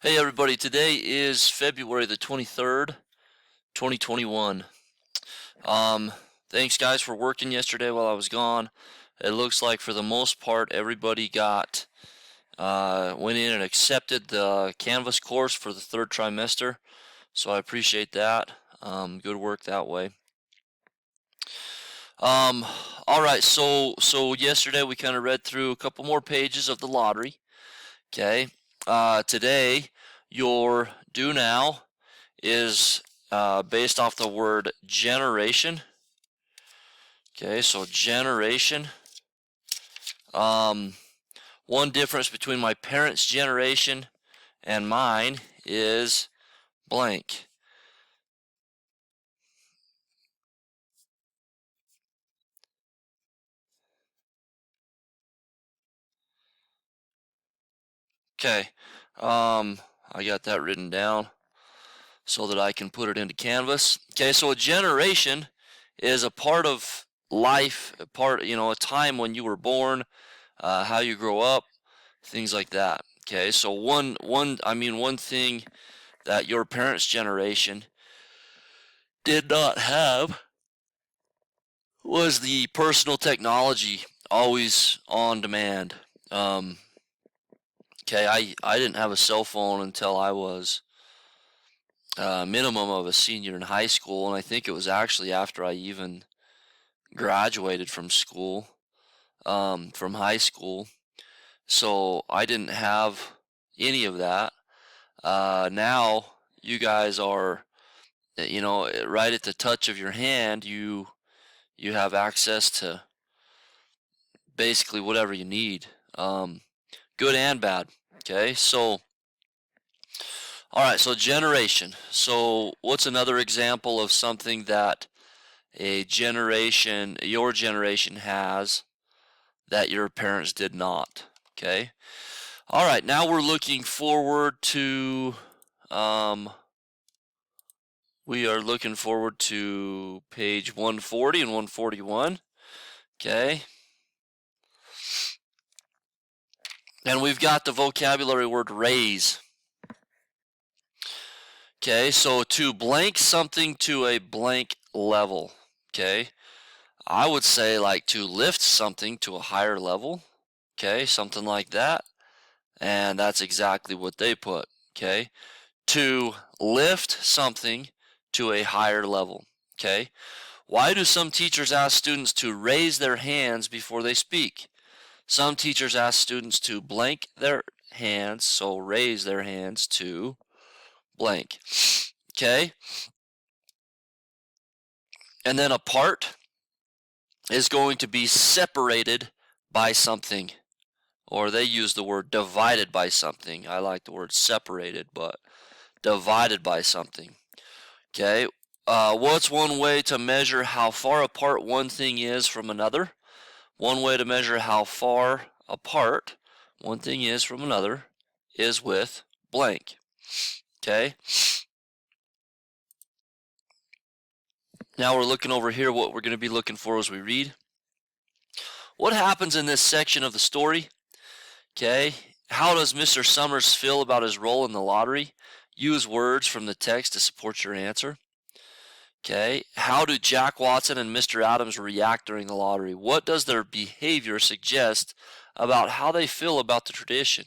Hey everybody, today is February the 23rd, 2021. Um, Thanks guys for working yesterday while I was gone. It looks like for the most part everybody went in and accepted the Canvas course for the third trimester, so I appreciate that. Good work that way. Um, all right, so yesterday we kind of read through a couple more pages of the lottery. Okay. Today your do now is based off the word generation. Okay, so generation. One difference between my parents' generation and mine is blank. Okay, I got that written down so that I can put it into Canvas. Okay, so a generation is a part of life, a time when you were born, how you grow up, things like that. Okay, so one thing that your parents' generation did not have was the personal technology always on demand. Um, okay, I didn't have a cell phone until I was minimum of a senior in high school, and I think it was actually after I even graduated from school, from high school. So I didn't have any of that. Now you guys are, right at the touch of your hand, you have access to basically whatever you need, good and bad. Okay, so all right, so generation. So what's another example of something that your generation has that your parents did not? Okay. All right, now we're looking forward to we are looking forward to page 140 and 141. Okay. And we've got the vocabulary word raise. Okay, so to blank something to a blank level. Okay, I would say like to lift something to a higher level. Okay, something like that. And that's exactly what they put. Okay, to lift something to a higher level. Okay, why do some teachers ask students to raise their hands before they speak? Some teachers ask students to blank their hands, so raise their hands to blank. Okay, and then apart is going to be separated by something, or they use the word divided by something. I like the word separated, but divided by something. Okay, what's one way to measure how far apart one thing is from another? One way to measure how far apart one thing is from another is with blank. Okay, now we're looking over here. What we're going to be looking for as we read. What happens in this section of the story? Okay, how does Mr. Summers feel about his role in the lottery? Use words from the text to support your answer. Okay, how do Jack Watson and Mr. Adams react during the lottery? What does their behavior suggest about how they feel about the tradition?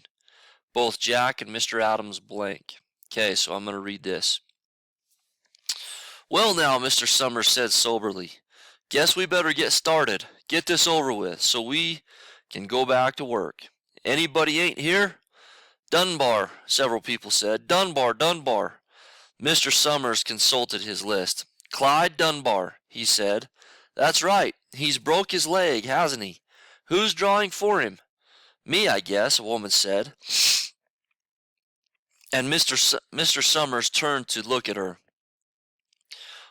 Both Jack and Mr. Adams blank. Okay, so I'm going to read this. Well now, Mr. Summers said soberly, guess we better get started. Get this over with so we can go back to work. Anybody ain't here? Dunbar, several people said. Dunbar, Dunbar. Mr. Summers consulted his list. Clyde Dunbar, he said. That's right. He's broke his leg, hasn't he? Who's drawing for him? Me, I guess, a woman said. And Mr. Summers turned to look at her.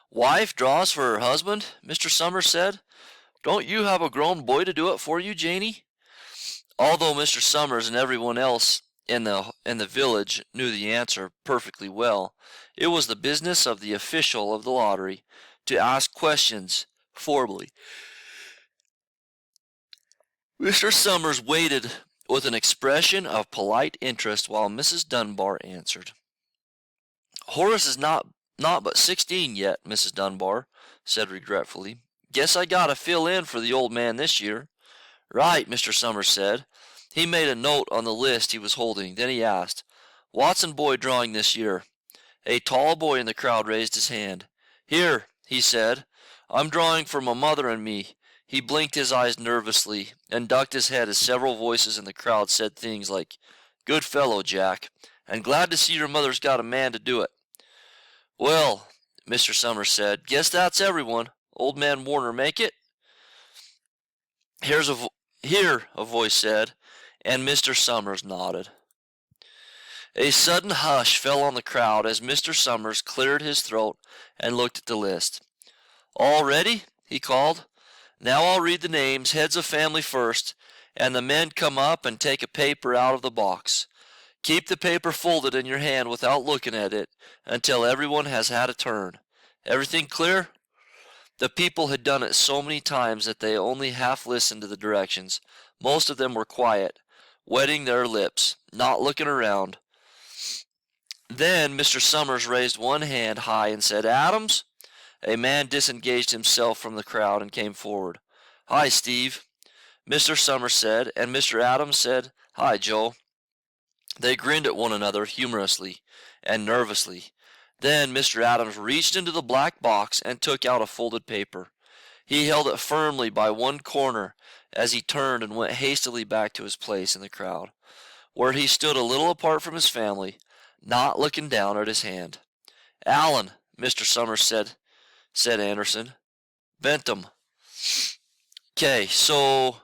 Wife draws for her husband? Mr. Summers said. Don't you have a grown boy to do it for you, Janie? Although Mr. Summers and everyone else in the village knew the answer perfectly well, it was the business of the official of the lottery to ask questions formally. Mr. Summers waited with an expression of polite interest while Mrs. Dunbar answered. Horace is not but 16 yet, Mrs. Dunbar said regretfully. Guess I gotta fill in for the old man this year. Right, Mr. Summers said. He made a note on the list he was holding. Then he asked, Watson boy drawing this year? A tall boy in the crowd raised his hand. Here, he said. I'm drawing for my mother and me. He blinked his eyes nervously and ducked his head as several voices in the crowd said things like, Good fellow, Jack, and glad to see your mother's got a man to do it. Well, Mr. Summers said, guess that's everyone. Old man Warner make it? Here, a voice said, and Mr. Summers nodded. A sudden hush fell on the crowd as Mr. Summers cleared his throat and looked at the list. All ready? He called. Now I'll read the names, heads of family first, and the men come up and take a paper out of the box. Keep the paper folded in your hand without looking at it until everyone has had a turn. Everything clear? The people had done it so many times that they only half listened to the directions. Most of them were quiet, wetting their lips, not looking around. Then Mr. Summers raised one hand high and said, Adams? A man disengaged himself from the crowd and came forward. Hi, Steve, Mr. Summers said, and Mr. Adams said, Hi, Joe. They grinned at one another humorously and nervously. Then Mr. Adams reached into the black box and took out a folded paper. He held it firmly by one corner as he turned and went hastily back to his place in the crowd, where he stood a little apart from his family, not looking down at his hand. Allen, Mr. Summers said Anderson. Bentham. Okay, so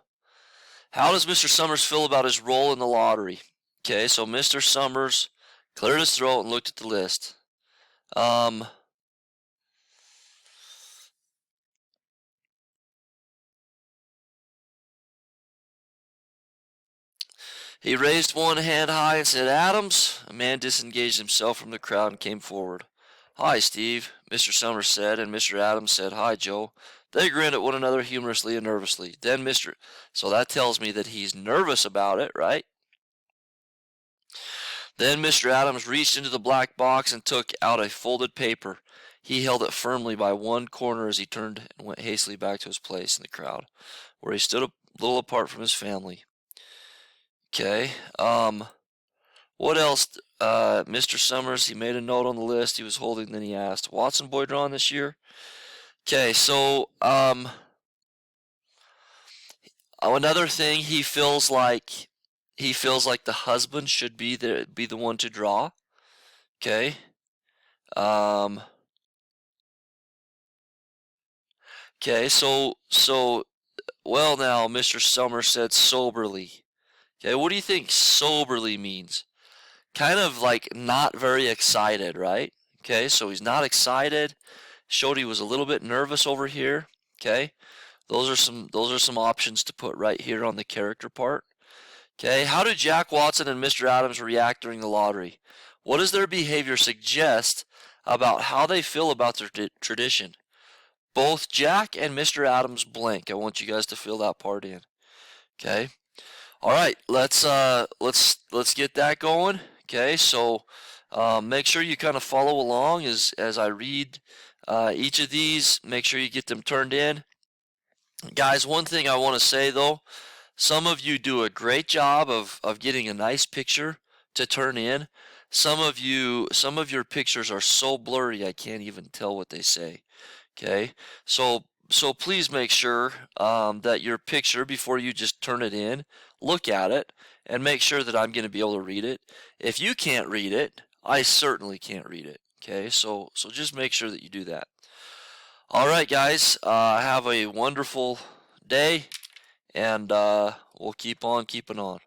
how does Mr. Summers feel about his role in the lottery? Okay, so Mr. Summers cleared his throat and looked at the list. He raised one hand high and said, Adams. A man disengaged himself from the crowd and came forward. Hi, Steve, Mr. Summers said, and Mr. Adams said, Hi, Joe. They grinned at one another humorously and nervously. Then So that tells me that he's nervous about it, right? Then Mr. Adams reached into the black box and took out a folded paper. He held it firmly by one corner as he turned and went hastily back to his place in the crowd, where he stood a little apart from his family. Okay, what else? Mr. Summers, he made a note on the list he was holding, then he asked, Watson boy drawing this year? Okay, so, another thing, he feels like the husband should be the one to draw. Okay. Okay, so well now, Mr. Summers said soberly. Okay, what do you think soberly means? Kind of like not very excited, right? Okay, so he's not excited. Showed he was a little bit nervous over here. Okay, those are some options to put right here on the character part. Okay, how do Jack Watson and Mr. Adams react during the lottery? What does their behavior suggest about how they feel about their tradition? Both Jack and Mr. Adams blank. I want you guys to fill that part in. Okay. All right, let's get that going. Okay, so make sure you kind of follow along as I read each of these. Make sure you get them turned in. Guys, one thing I want to say though, some of you do a great job of getting a nice picture to turn in. Some of your pictures are so blurry I can't even tell what they say. Okay, so please make sure that your picture, before you just turn it in, look at it and make sure that I'm going to be able to read it. If you can't read it, I certainly can't read it. Okay, so just make sure that you do that. All right, guys, have a wonderful day, and we'll keep on keeping on.